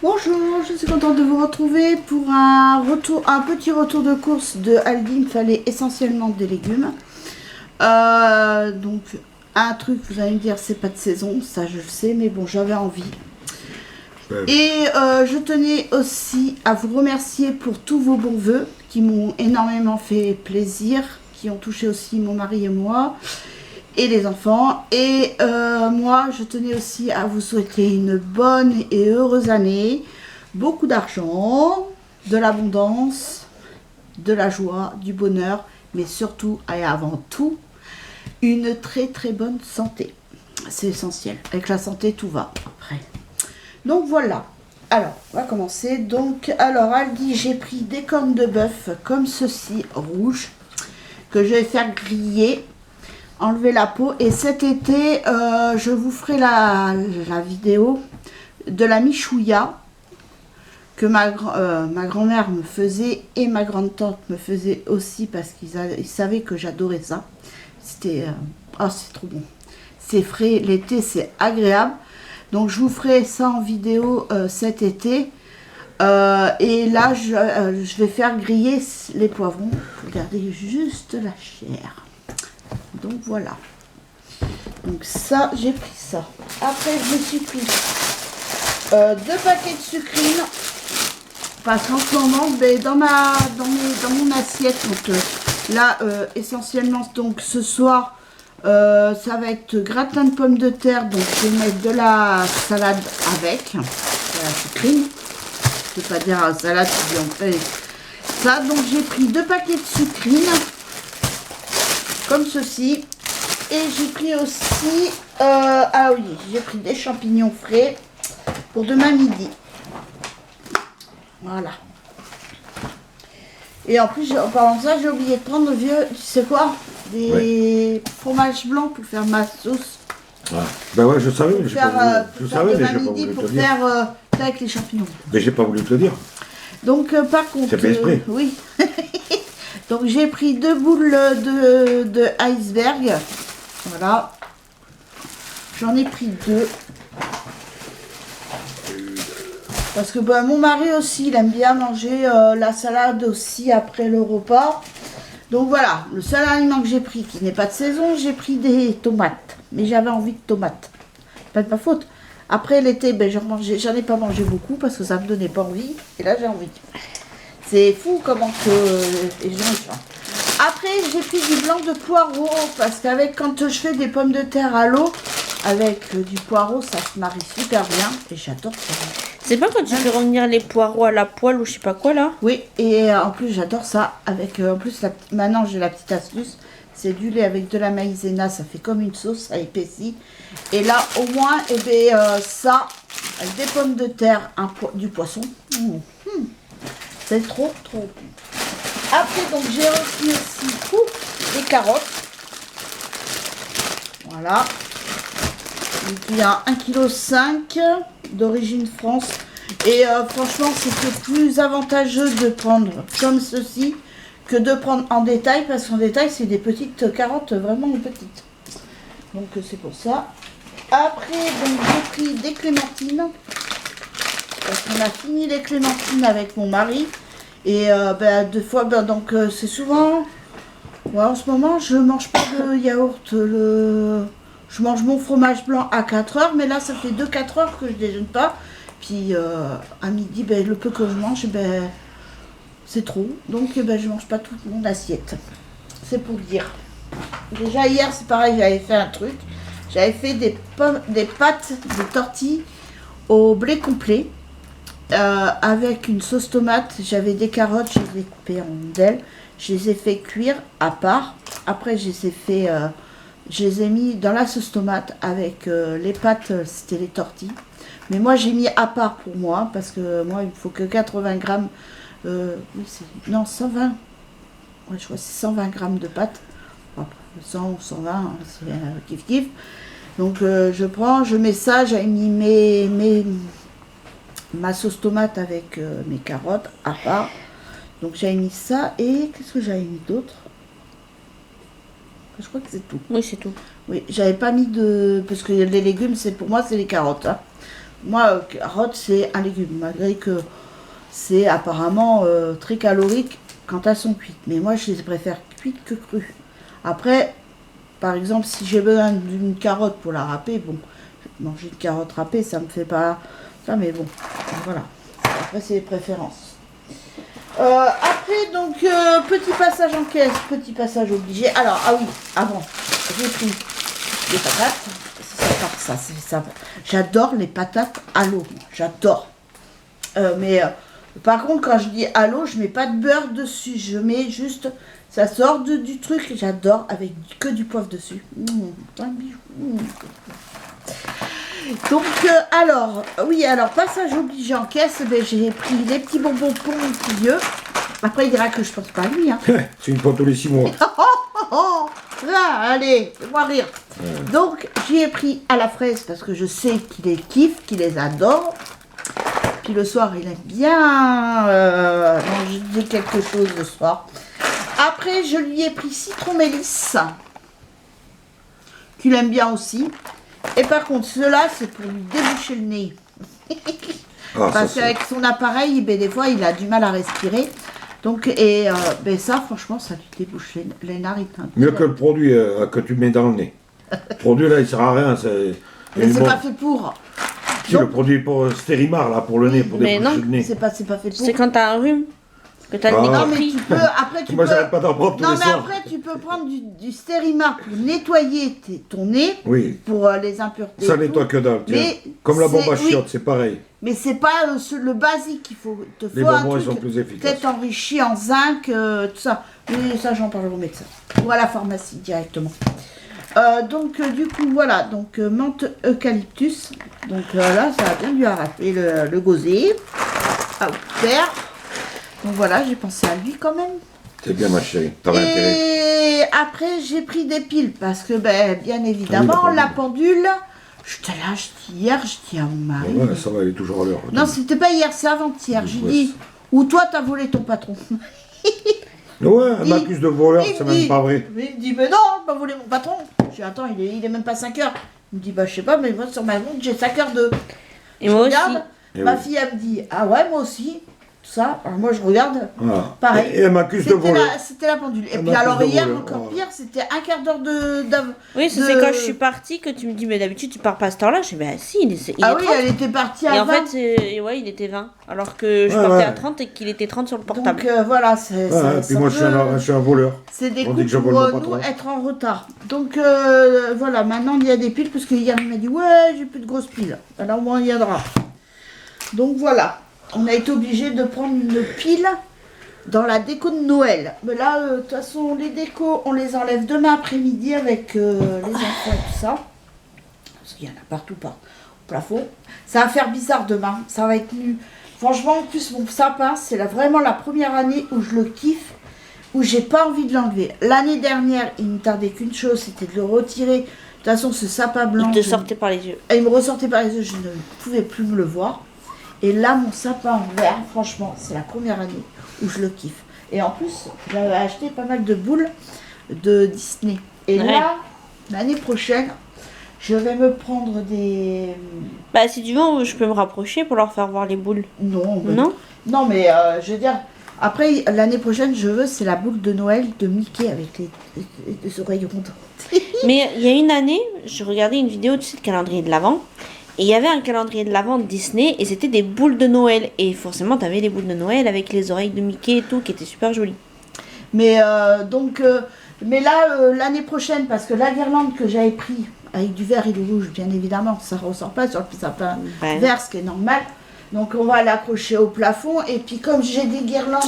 Bonjour, je suis contente de vous retrouver pour un petit retour de course de Aldi. Il me fallait essentiellement des légumes. Donc un truc, vous allez me dire, c'est pas de saison, ça je le sais, mais bon, j'avais envie. Et je tenais aussi à vous remercier pour tous vos bons voeux qui m'ont énormément fait plaisir, qui ont touché aussi mon mari et moi et les enfants. Et moi, je tenais aussi à vous souhaiter une bonne et heureuse année, beaucoup d'argent, de l'abondance, de la joie, du bonheur, mais surtout et avant tout, une très très bonne santé. C'est essentiel. Avec la santé, tout va après. Donc voilà. Alors, on va commencer. Donc, alors, Aldi, j'ai pris des cornes de bœuf comme ceci, rouges, que je vais faire griller. Enlever la peau, et cet été je vous ferai la vidéo de la michouilla que ma grand-mère me faisait et ma grande-tante me faisait aussi parce qu'ils savaient que j'adorais ça. C'était oh, c'est trop bon, c'est frais, l'été c'est agréable, donc je vous ferai ça en vidéo cet été. Et là je vais faire griller les poivrons. Regardez juste la chair. Donc voilà. Donc ça, j'ai pris ça. Après, je me suis pris 2 paquets de sucrines. Parce qu'en ce moment, ben, dans mon assiette, donc là, essentiellement, donc ce soir, ça va être gratin de pommes de terre. Donc je vais mettre de la salade avec de la sucrine. Je ne peux pas dire salade si on fait ça. Donc j'ai pris 2 paquets de sucrines. Comme ceci. Et j'ai pris aussi ah oui, j'ai pris des champignons frais pour demain midi. Voilà. Et en plus, en parlant de ça, j'ai oublié de prendre le vieux, tu sais quoi, des fromages blancs pour faire ma sauce. Ouais. Ben ouais, je savais, mais je savais, mais j'ai pas voulu te pour dire. faire avec les champignons. Mais j'ai pas voulu te le dire. Donc par contre, c'est fait exprès. Oui. Donc j'ai pris 2 boules de iceberg. Voilà. J'en ai pris 2. Parce que ben, mon mari aussi, il aime bien manger la salade aussi après le repas. Donc voilà, le seul aliment que j'ai pris qui n'est pas de saison, j'ai pris des tomates. Mais j'avais envie de tomates. Pas de ma faute. Après l'été, ben, j'en ai pas mangé beaucoup parce que ça me donnait pas envie. Et là, j'ai envie. C'est fou comment que les gens changent. Après, j'ai pris du blanc de poireau parce qu'avec quand je fais des pommes de terre à l'eau, avec du poireau, ça se marie super bien et j'adore ça. C'est pas quand tu fais revenir les poireaux à la poêle ou je sais pas quoi là? Oui, et en plus j'adore ça. Avec en plus maintenant j'ai la petite astuce, c'est du lait avec de la maïzena, ça fait comme une sauce, ça épaissit. Et là au moins, ça, avec des pommes de terre, du poisson. C'est trop bon. Après, donc j'ai aussi des carottes. Voilà. Donc il y a 1,5 kg d'origine France. Et franchement, c'était plus avantageux de prendre comme ceci que de prendre en détail. Parce qu'en détail, c'est des petites carottes, vraiment petites. Donc c'est pour ça. Après, donc j'ai pris des clémentines. Parce qu'on a fini les clémentines avec mon mari. Et ben, 2 fois, ben, donc c'est souvent... Ouais, en ce moment, je mange pas de yaourt. Je mange mon fromage blanc à 4 heures. Mais là, ça fait 2-4 heures que je déjeune pas. Puis à midi, ben, le peu que je mange, ben, c'est trop. Donc ben, je mange pas toute mon assiette. C'est pour dire. Déjà hier, c'est pareil, j'avais fait un truc. J'avais fait des pâtes de tortilles au blé complet. Avec une sauce tomate, j'avais des carottes, je les ai coupées en rondelles, je les ai fait cuire à part. Après, je les ai mis dans la sauce tomate avec les pâtes, c'était les tortilles. Mais moi, j'ai mis à part pour moi, parce que moi, il me faut que 80 grammes, non, 120, ouais, je crois que c'est 120 grammes de pâtes. Bon, 100 ou 120, c'est kiff-kiff. Donc, je mets ça, j'ai mis ma sauce tomate avec mes carottes à part. Donc j'avais mis ça et qu'est-ce que j'avais mis d'autre? Je crois que c'est tout. Oui, c'est tout. Oui, j'avais pas mis de... Parce que les légumes, pour moi, c'est les carottes. Hein. Moi, carotte, c'est un légume, malgré que c'est apparemment très calorique quand elles sont cuites. Mais moi, je les préfère cuites que crues. Après, par exemple, si j'ai besoin d'une carotte pour la râper, bon, manger une carotte râpée, ça me fait pas ça, mais bon, voilà. Après, c'est les préférences. Après, donc, petit passage en caisse, petit passage obligé. Alors, ah oui, avant, j'ai pris des patates. Ça. J'adore les patates à l'eau. J'adore. Par contre, quand je dis à l'eau, je mets pas de beurre dessus. Je mets juste... Ça sort du truc. J'adore avec que du poivre dessus. Un bijou. Donc, alors, passage obligé en caisse, j'ai pris les petits bonbons pour mon petit vieux. Après, il dira que je pense pas à lui. Hein. C'est une pote tous les 6 mois. Là, allez, fais-moi rire. Donc, j'y ai pris à la fraise parce que je sais qu'il les kiffe, qu'il les adore. Puis le soir, il aime bien manger quelque chose le soir. Après, je lui ai pris citron mélisse, qu'il aime bien aussi. Et par contre, ceux-là, c'est pour lui déboucher le nez. Parce qu'avec son appareil, des fois, il a du mal à respirer. Donc, ça, franchement, ça lui débouche les narines. Mieux que le produit que tu mets dans le nez. Le produit, là, il sert à rien. Mais c'est pas fait pour. Si, le produit pour Stérimar, là, pour le nez, pour déboucher le nez. C'est pas fait pour. C'est quand t'as un rhume, que t'as le nez Non, qui mais plie. Moi, j'arrête pas d'en prendre tous les soirs. Après, tu peux prendre du Stérimar pour nettoyer ton nez, oui. pour les impuretés. Ça nettoie que dalle. Comme la bombe à chiottes, c'est pareil. Mais c'est pas le basique qu'il faut. Les bonbons, ils sont plus efficaces. Peut-être enrichi en zinc, tout ça. Mais ça, j'en parlerai au médecin. Ou à la pharmacie directement. Donc, du coup, voilà. Donc, menthe eucalyptus. Donc, là, ça a bien dû arracher le gosier. À faire. Donc, voilà, j'ai pensé à lui quand même. C'est bien, ma chérie. T'avais intérêt. Et après, j'ai pris des piles. Parce que, bien évidemment, la pendule... Je te l'ai acheté hier, je dis à mon mari. Ouais, ça va, il est toujours à l'heure. Non, c'était pas hier, c'est avant-hier. J'ai dit, ou toi, t'as volé ton patron. Ouais, elle m'accuse de voleur, c'est même pas vrai. Il me dit, mais non, pas volé mon patron. Je dis, attends, il est même pas 5 heures. Il me dit, je sais pas, mais moi, sur ma montre, j'ai 5h02. Et moi aussi. Ma fille, elle me dit, ah ouais, moi aussi. Tout ça, alors moi, je regarde. Voilà. Pareil. Et elle m'accuse de voler. C'était la pendule. Et puis alors, hier, encore pire, c'était un quart d'heure de... Oui, c'est quand je suis partie que tu me dis, mais d'habitude, tu pars pas à cette heure-là. Je dis, si, il est 30. Elle était partie à 20. Et en fait, il était 20. Alors que je partais à 30 et qu'il était 30 sur le portable. Donc voilà, c'est... puis moi, je suis un voleur. C'est des coups pour nous être en retard. Donc voilà, maintenant, il y a des piles, parce qu'hier, il m'a dit, ouais, j'ai plus de grosses piles. Alors, au moins, il y en aura. Donc voilà. On a été obligé de prendre une pile dans la déco de Noël. Mais là, de toute façon, les décos, on les enlève demain après-midi avec les enfants et tout ça. Parce qu'il y en a partout au plafond. Ça va faire bizarre demain. Ça va être nu. Franchement, en plus, mon sapin, c'est vraiment la première année où je le kiffe, où j'ai pas envie de l'enlever. L'année dernière, il ne me tardait qu'une chose, c'était de le retirer. De toute façon, ce sapin blanc... Il te sortait par les yeux. Et il me ressortait par les yeux, je ne pouvais plus me le voir. Et là, mon sapin vert, franchement, c'est la première année où je le kiffe. Et en plus, j'avais acheté pas mal de boules de Disney. Et là, l'année prochaine, je vais me prendre des... Si tu veux, je peux me rapprocher pour leur faire voir les boules. Non. Non, mais je veux dire... Après, l'année prochaine, c'est la boule de Noël de Mickey avec les oreilles rondes. Mais il y a une année, je regardais une vidéo de calendrier de l'Avent. Et il y avait un calendrier de l'Avent de Disney et c'était des boules de Noël. Et forcément, tu avais les boules de Noël avec les oreilles de Mickey et tout, qui étaient super jolies. Mais mais là, l'année prochaine, parce que la guirlande que j'avais pris avec du vert et du rouge, bien évidemment, ça ne ressort pas sur le sapin vert, ce qui est normal. Donc on va l'accrocher au plafond. Et puis comme j'ai des guirlandes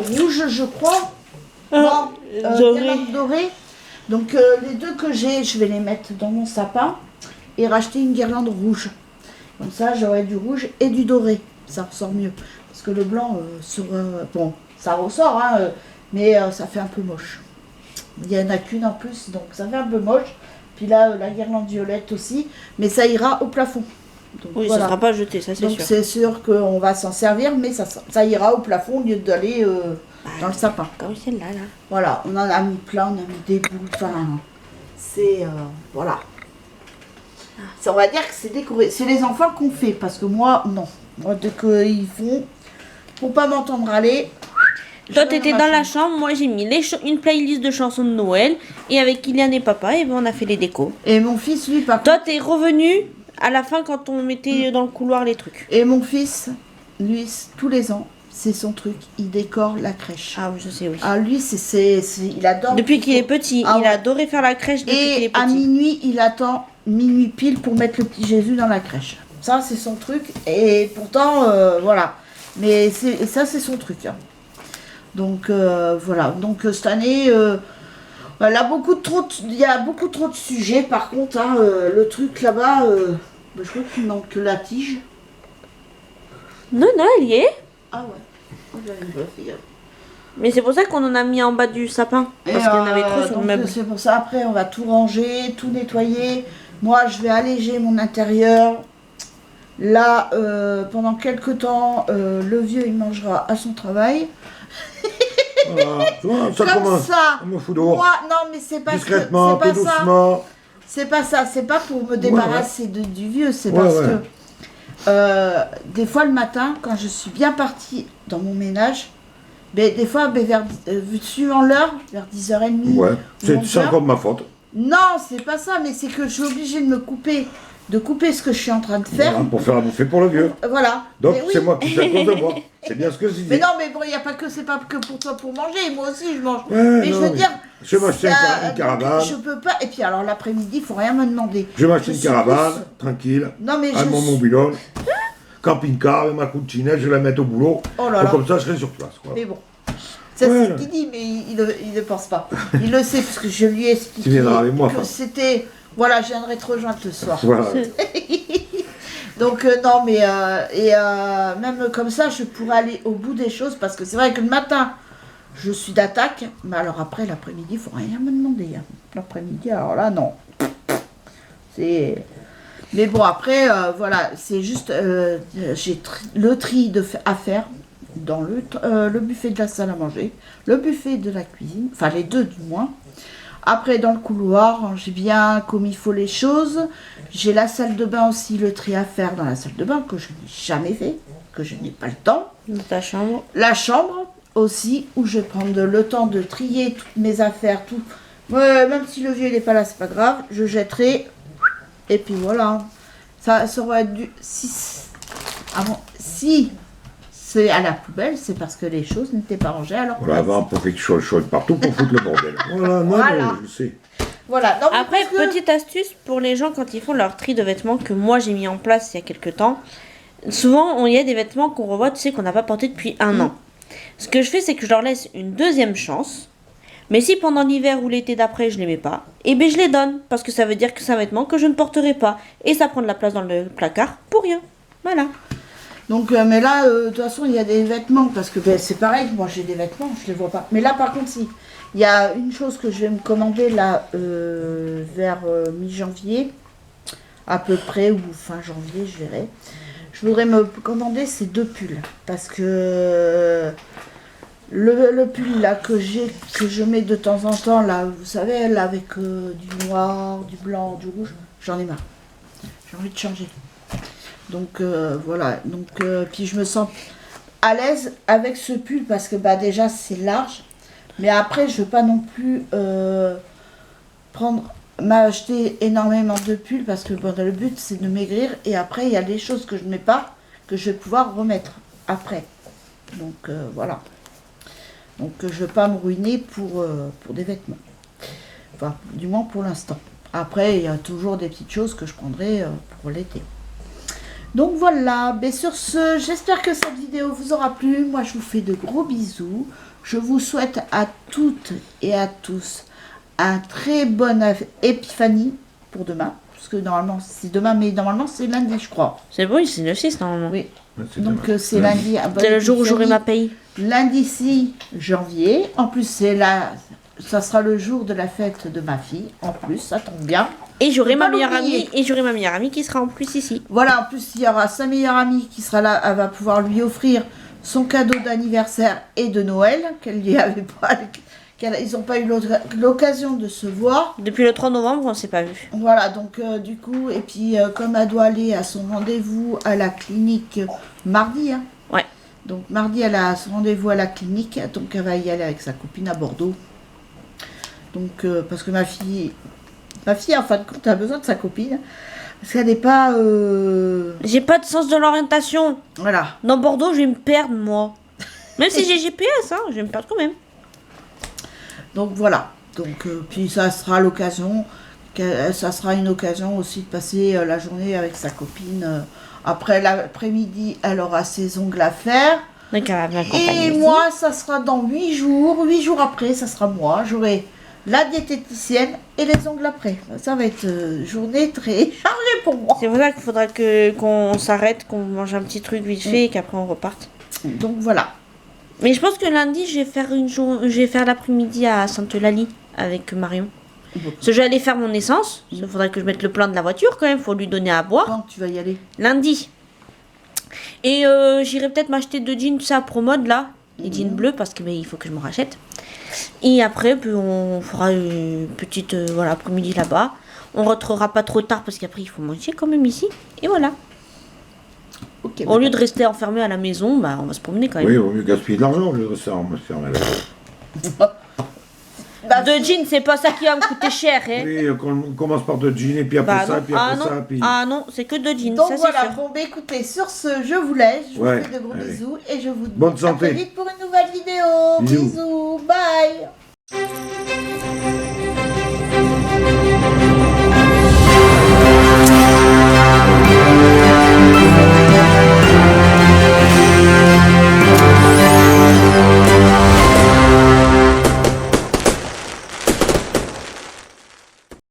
rouges, je crois, guirlandes dorées. Donc les deux que j'ai, je vais les mettre dans mon sapin. Et racheter une guirlande rouge. Comme ça, j'aurai du rouge et du doré. Ça ressort mieux. Parce que le blanc, bon, ça ressort, mais ça fait un peu moche. Il n'y en a qu'une en plus, donc ça fait un peu moche. Puis là, la guirlande violette aussi. Mais ça ira au plafond. Donc, oui, voilà. Ça ne sera pas jeté, ça c'est sûr. Donc c'est sûr qu'on va s'en servir, mais ça ira au plafond au lieu d'aller dans le sapin. Comme celle-là, là. Voilà, on en a mis plein, on a mis des boules. Enfin, c'est... voilà. On va dire que c'est décoré. C'est les enfants qu'on fait, parce que moi, non. Moi, dès qu'ils font, pour pas m'entendre aller... Toi, t'étais dans la chambre, moi j'ai mis une playlist de chansons de Noël, et avec Kylian et papa, et ben, on a fait les décos. Et mon fils, lui, par Toi, t'es revenu à la fin quand on mettait dans le couloir les trucs. Et mon fils, lui, tous les ans, c'est son truc. Il décore la crèche. Ah oui, je sais, oui. Ah, lui, il adore. Depuis qu'il est petit, il a adoré faire la crèche depuis qu'il est Et petit. à minuit, il attend minuit pile pour mettre le petit Jésus dans la crèche. Ça, c'est son truc. Et pourtant, voilà. Mais ça, c'est son truc. Hein. Donc, voilà. Donc, cette année, il y a beaucoup trop de sujets. Par contre, hein, le truc là-bas, je crois qu'il manque que la tige. Non, elle y est. Ah ouais. Oh, j'avais pas fait. Mais c'est pour ça qu'on en a mis en bas du sapin. Parce qu'il y en avait trop sur le meuble. C'est pour ça, après, on va tout ranger, tout nettoyer. Moi, je vais alléger mon intérieur. Là, pendant quelques temps, le vieux, il mangera à son travail. Voilà, ça Comme commence. ça. Me fout dehors. Moi, non, mais c'est pas Discrètement, c'est tout pas ça. doucement. C'est pas ça. C'est pas pour me débarrasser du vieux. C'est Ouais, parce ouais. que des fois le matin, quand je suis bien partie dans mon ménage, des fois, suivant l'heure, vers 10h30. Ouais, c'est 11h. encore de ma faute. Non, c'est pas ça, mais c'est que je suis obligée de couper ce que je suis en train de faire. Voilà, pour faire à bouffer pour le vieux. Voilà. Donc Mais oui. c'est moi qui fais à cause de moi. C'est bien ce que je dis. Mais non, mais bon, c'est pas que pour toi pour manger, moi aussi je mange. Ouais, mais non, je veux mais dire. je vais m'acheter une caravane. Je peux pas. Et puis alors l'après-midi, il faut rien me demander. Je vais m'acheter une suis caravane, plus- tranquille, Non, mais avec mon mobilhome, camping-car avec ma couchinette, je vais la mettre au boulot. Oh là Et là. comme ça, je serai sur place. Quoi. Mais bon. Ça, Ouais. c'est ce qu'il dit, mais il ne pense pas. Il le sait, parce que je lui ai expliqué Tu viendras avec moi, que enfin. c'était... Voilà, je viendrai te rejoindre ce soir. Voilà. Donc, non, mais... même comme ça, je pourrais aller au bout des choses, parce que c'est vrai que le matin, je suis d'attaque, mais alors après, l'après-midi, il ne faut rien me demander. Hein. L'après-midi, alors là, non. C'est... Mais bon, après, voilà, c'est juste... j'ai le tri à faire dans le buffet de la salle à manger, le buffet de la cuisine, enfin les deux du moins. Après, dans le couloir, j'ai bien comme il faut les choses. J'ai la salle de bain aussi, le tri à faire dans la salle de bain, que je n'ai jamais fait, que je n'ai pas le temps. Dans ta chambre. La chambre aussi, où je vais prendre le temps de trier toutes mes affaires, tout. Même si le vieux n'est pas là, c'est pas grave, je jetterai. Et puis voilà. Ça va être du 6. Si c'est à la poubelle, c'est parce que les choses n'étaient pas rangées à leur place. Voilà, avant, pour quelque chose chaude partout pour foutre le bordel. Voilà, non, Voilà. mais je le sais. Voilà. Non, mais Après, parce que- petite astuce pour les gens quand ils font leur tri de vêtements que moi j'ai mis en place il y a quelques temps. Souvent, il y a des vêtements qu'on revoit, tu sais, qu'on n'a pas portés depuis un an. Ce que je fais, c'est que je leur laisse une deuxième chance. Mais si pendant l'hiver ou l'été d'après, je les mets pas, eh bien je les donne. Parce que ça veut dire que c'est un vêtement que je ne porterai pas. Et ça prend de la place dans le placard pour rien. Voilà. Donc, mais là, de toute façon, il y a des vêtements, parce que c'est pareil, moi j'ai des vêtements, je les vois pas. Mais là, par contre, si. Il y a une chose que je vais me commander là, vers mi-janvier, à peu près, ou fin janvier, je verrai. Je voudrais me commander ces 2 pulls, parce que le pull là que je mets de temps en temps, là, vous savez, là, avec du noir, du blanc, du rouge, j'en ai marre. J'ai envie de changer. Donc voilà, donc puis je me sens à l'aise avec ce pull parce que bah déjà c'est large, mais après je veux pas non plus m'acheter énormément de pulls parce que bon, le but c'est de maigrir et après il y a des choses que je ne mets pas que je vais pouvoir remettre après. Donc voilà. Donc je veux pas me ruiner pour des vêtements. Enfin, du moins pour l'instant. Après il y a toujours des petites choses que je prendrai pour l'été. Donc voilà, mais sur ce, j'espère que cette vidéo vous aura plu. Moi, je vous fais de gros bisous. Je vous souhaite à toutes et à tous un très bonne épiphanie pour demain. Parce que normalement, c'est demain, mais normalement, c'est lundi, je crois. C'est bon, c'est le 6 normalement. Oui, Ouais, c'est donc dommage. c'est lundi. C'est le jour où j'aurai ma paye. Lundi 6 janvier. En plus, ça sera le jour de la fête de ma fille. En plus, ça tombe bien. Et j'aurai Faut ma pas meilleure l'oublier. amie. Et j'aurai ma meilleure amie qui sera en plus ici. Voilà, en plus, il y aura sa meilleure amie qui sera là. Elle va pouvoir lui offrir son cadeau d'anniversaire et de Noël Ils n'ont pas eu l'occasion de se voir. Depuis le 3 novembre, on ne s'est pas vu. Voilà, donc du coup, et puis comme elle doit aller à son rendez-vous à la clinique mardi, hein. Ouais. Donc mardi, elle a son rendez-vous à la clinique, donc elle va y aller avec sa copine à Bordeaux. Donc, parce que ma fille, en fin de compte, a besoin de sa copine. Parce qu'elle n'est pas... J'ai pas de sens de l'orientation. Voilà. Dans Bordeaux, je vais me perdre, moi. Même si j'ai GPS, hein, je vais me perdre quand même. Donc voilà. Donc, puis ça sera l'occasion, ça sera une occasion aussi de passer la journée avec sa copine. Après l'après-midi, elle aura ses ongles à faire. Donc, elle va m'accompagner Et aussi. moi, ça sera dans 8 jours. 8 jours après, ça sera moi. J'aurai la diététicienne et les ongles après. Ça va être une journée très chargée pour moi. C'est pour ça qu'il faudra qu'on s'arrête, qu'on mange un petit truc vite fait et qu'après on reparte. Donc voilà. Mais je pense que lundi, je vais faire l'après-midi à Sainte-Eulalie avec Marion. Parce que j'allais faire mon essence. Il faudrait que je mette le plein de la voiture quand même. Il faut lui donner à boire. Quand tu vas y aller? Lundi. Et j'irai peut-être m'acheter 2 jeans, tout ça, à Promode là. Les jeans bleus parce que il faut que je me rachète. Et après, puis, on fera une petite voilà, après-midi là-bas. On rentrera pas trop tard parce qu'après il faut manger quand même ici. Et voilà. Ok. Au lieu de rester enfermé à la maison, bah, on va se promener quand même. Oui, il vaut mieux gaspiller de l'argent au lieu de rester enfermé là. 2 jeans, c'est pas ça qui va me coûter cher. Hein. Oui, on commence par 2 jeans et puis après Bah ça, non. puis après Ah non. ça, puis... Ah non, c'est que 2 jeans, Donc ça voilà, c'est sûr. bon bah écoutez, sur ce, je vous laisse, je Ouais, vous fais de gros allez. bisous et je vous dis Bonne à santé. très vite pour une nouvelle vidéo. Bisous. Bisous, bye.